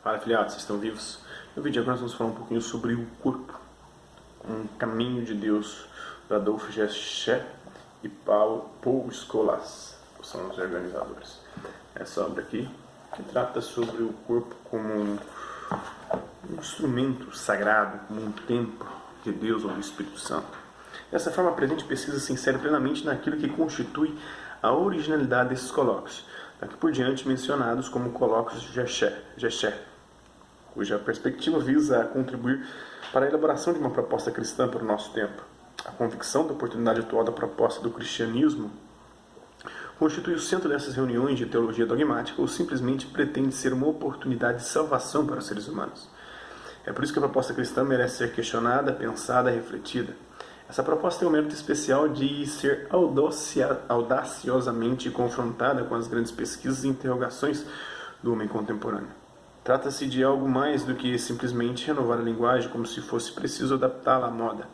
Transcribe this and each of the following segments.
Fala, afiliados, vocês estão vivos? No vídeo agora nós vamos falar um pouquinho sobre o corpo, um caminho de Deus, do Adolf Gescher e Paul Scholas, que são os organizadores. Essa obra aqui, que trata sobre o corpo como um instrumento sagrado, como um templo de Deus ou do Espírito Santo. Dessa forma, a presente pesquisa se insere plenamente naquilo que constitui a originalidade desses colóquios, daqui por diante mencionados como colóquios de Gescher, cuja perspectiva visa contribuir para a elaboração de uma proposta cristã para o nosso tempo. A convicção da oportunidade atual da proposta do cristianismo constitui o centro dessas reuniões de teologia dogmática ou simplesmente pretende ser uma oportunidade de salvação para os seres humanos. É por isso que a proposta cristã merece ser questionada, pensada, refletida. Essa proposta tem o mérito especial de ser audaciosamente confrontada com as grandes pesquisas e interrogações do homem contemporâneo. Trata-se de algo mais do que simplesmente renovar a linguagem como se fosse preciso adaptá-la à moda.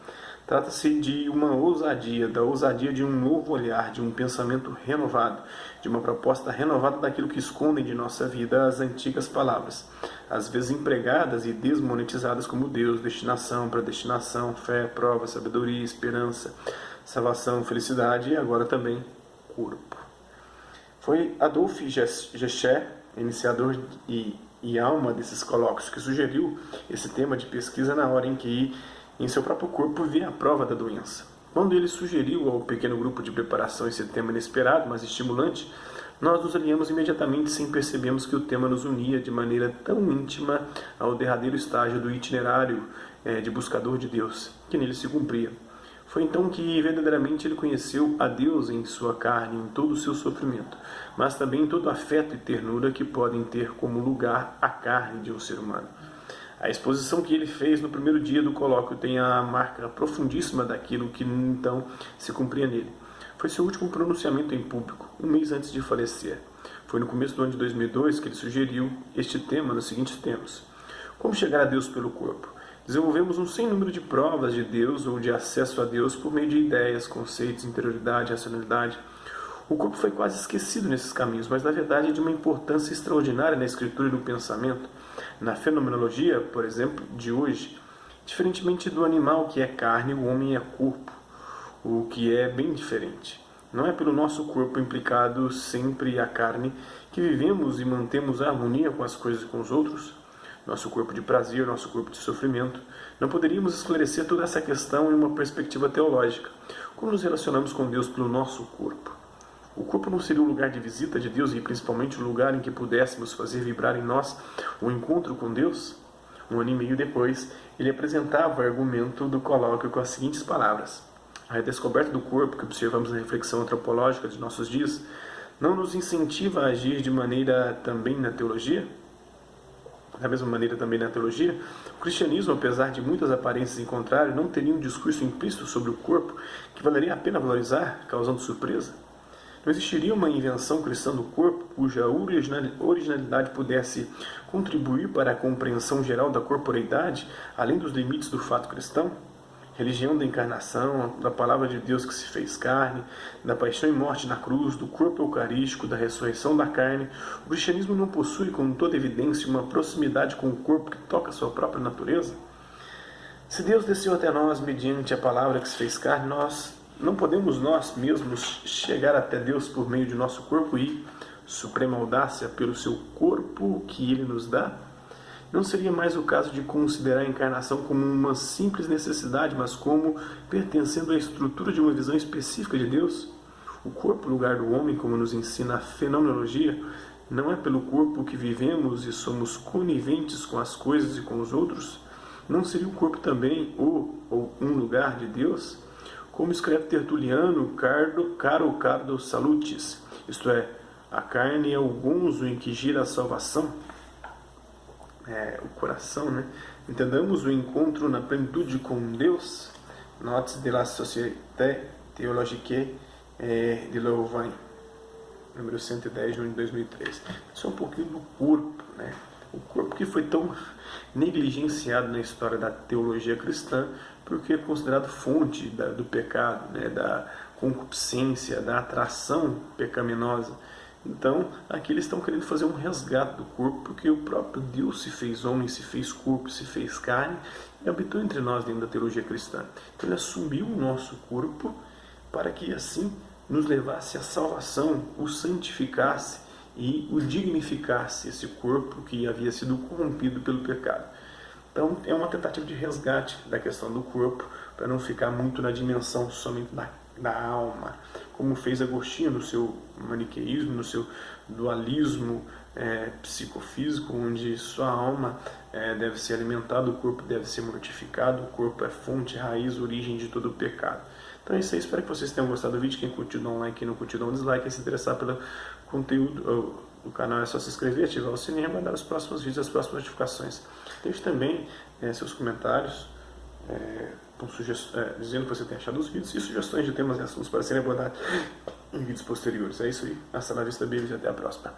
Trata-se de uma ousadia, da ousadia de um novo olhar, de um pensamento renovado, de uma proposta renovada daquilo que escondem de nossa vida as antigas palavras, às vezes empregadas e desmonetizadas como Deus, destinação, predestinação, fé, prova, sabedoria, esperança, salvação, felicidade e agora também corpo. Foi Adolf Gescher, iniciador e alma desses colóquios, que sugeriu esse tema de pesquisa na hora em que em seu próprio corpo via a prova da doença. Quando ele sugeriu ao pequeno grupo de preparação esse tema inesperado, mas estimulante, nós nos alinhamos imediatamente sem percebermos que o tema nos unia de maneira tão íntima ao derradeiro estágio do itinerário de buscador de Deus, que nele se cumpria. Foi então que verdadeiramente ele conheceu a Deus em sua carne, em todo o seu sofrimento, mas também em todo o afeto e ternura que podem ter como lugar a carne de um ser humano. A exposição que ele fez no primeiro dia do colóquio tem a marca profundíssima daquilo que então se cumpria nele. Foi seu último pronunciamento em público, um mês antes de falecer. Foi no começo do ano de 2002 que ele sugeriu este tema nos seguintes termos: como chegar a Deus pelo corpo? Desenvolvemos um sem número de provas de Deus ou de acesso a Deus por meio de ideias, conceitos, interioridade, racionalidade. O corpo foi quase esquecido nesses caminhos, mas na verdade é de uma importância extraordinária na escritura e no pensamento, na fenomenologia, por exemplo, de hoje. Diferentemente do animal que é carne, o homem é corpo, o que é bem diferente. Não é pelo nosso corpo implicado sempre a carne que vivemos e mantemos a harmonia com as coisas e com os outros, nosso corpo de prazer, nosso corpo de sofrimento. Não poderíamos esclarecer toda essa questão em uma perspectiva teológica. Como nos relacionamos com Deus pelo nosso corpo? O corpo não seria o lugar de visita de Deus e principalmente o lugar em que pudéssemos fazer vibrar em nós o encontro com Deus? Um ano e meio depois, ele apresentava o argumento do colóquio com as seguintes palavras: a redescoberta do corpo que observamos na reflexão antropológica de nossos dias não nos incentiva a agir de maneira também na teologia? Da mesma maneira também na teologia, o cristianismo, apesar de muitas aparências em contrário, não teria um discurso implícito sobre o corpo que valeria a pena valorizar, causando surpresa? Não existiria uma invenção cristã do corpo cuja originalidade pudesse contribuir para a compreensão geral da corporeidade, além dos limites do fato cristão? Religião da encarnação, da palavra de Deus que se fez carne, da paixão e morte na cruz, do corpo eucarístico, da ressurreição da carne, o cristianismo não possui, com toda evidência, uma proximidade com o corpo que toca a sua própria natureza? Se Deus desceu até nós mediante a palavra que se fez carne, não podemos nós mesmos chegar até Deus por meio de nosso corpo e, suprema audácia, pelo seu corpo que Ele nos dá? Não seria mais o caso de considerar a encarnação como uma simples necessidade, mas como pertencendo à estrutura de uma visão específica de Deus? O corpo, lugar do homem, como nos ensina a fenomenologia, não é pelo corpo que vivemos e somos coniventes com as coisas e com os outros? Não seria o corpo também ou um lugar de Deus? Como escreve Tertuliano, caro salutis, isto é, a carne é o gonzo em que gira a salvação, o coração, né? Entendamos o encontro na plenitude com Deus. Notes de la Société Théologique de Louvain, número 110, junho de 2003. Isso é um pouquinho do corpo, né? O corpo que foi tão negligenciado na história da teologia cristã, porque é considerado fonte do pecado, né? Da concupiscência, da atração pecaminosa. Então, aqui eles estão querendo fazer um resgate do corpo, porque o próprio Deus se fez homem, se fez corpo, se fez carne e habitou entre nós dentro da teologia cristã. Então, ele assumiu o nosso corpo para que assim nos levasse à salvação, o santificasse e o dignificasse, esse corpo que havia sido corrompido pelo pecado. Então, é uma tentativa de resgate da questão do corpo, para não ficar muito na dimensão somente da alma, como fez Agostinho no seu maniqueísmo, no seu dualismo psicofísico, onde só a alma deve ser alimentada, o corpo deve ser mortificado, o corpo é fonte, raiz, origem de todo o pecado. Então é isso aí, espero que vocês tenham gostado do vídeo. Quem curtiu, dá um like, quem não curtiu, dá um dislike. Quem se interessar pelo conteúdo do canal é só se inscrever, ativar o sininho e mandar os próximos vídeos, as próximas notificações. Deixe também seus comentários dizendo o que você tem achado dos vídeos e sugestões de temas e assuntos para serem abordados em vídeos posteriores. É isso aí, hasta la vista, babies, e até a próxima.